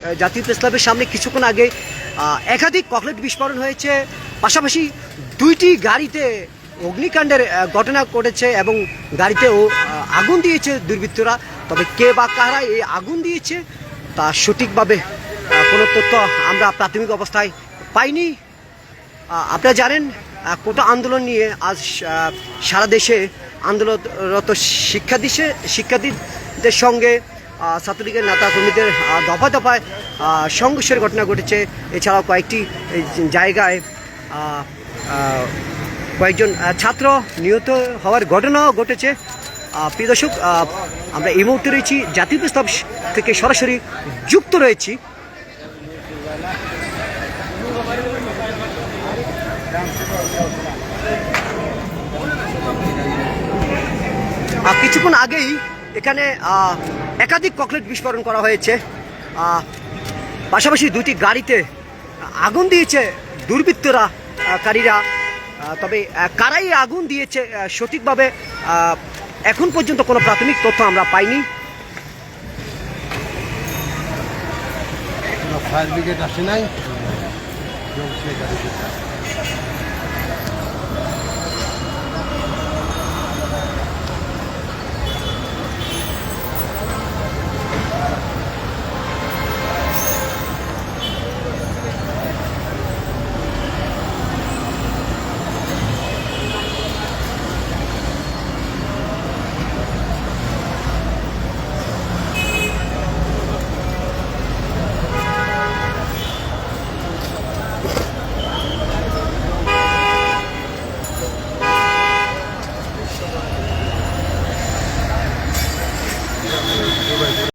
জাতীয় প্রেস ক্লাবের সামনে কিছুক্ষণ আগে একাধিক ককলেট বিস্ফোরণ হয়েছে, পাশাপাশি দুইটি গাড়িতে অগ্নিকাণ্ডের ঘটনা ঘটেছে এবং গাড়িতেও আগুন দিয়েছে দুর্বৃত্তরা। তবে কে বা কারা এই আগুন দিয়েছে তা সঠিকভাবে কোনো তথ্য আমরা প্রাথমিক অবস্থায় পাইনি। আপনারা জানেন, কোটা আন্দোলন নিয়ে আজ সারা দেশে আন্দোলনরত শিক্ষার্থীদের সঙ্গে ছাত্রলীগের নেতা কর্মীদের দফায় দফায় সংঘর্ষের ঘটনা ঘটেছে। এছাড়াও কয়েকটি জায়গায় কয়েকজন ছাত্র নিহত হওয়ার ঘটনাও ঘটেছে। প্রিয় দর্শক, আমরা এই মুহূর্তে রয়েছি জাতীয় প্রেস ক্লাব থেকে সরাসরি যুক্ত রয়েছি। কিছুক্ষণ আগেই এখানে একাধিক ককলেট বিস্ফোরণ করা হয়েছে, পাশাপাশি দুইটি গাড়িতে আগুন দিয়েছে দুর্বৃত্তকারীরা। তবে কারাই আগুন দিয়েছে সঠিকভাবে এখন পর্যন্ত কোনো প্রাথমিক তথ্য আমরা পাইনি। ফায়ার ব্রিগেড আসে নাই।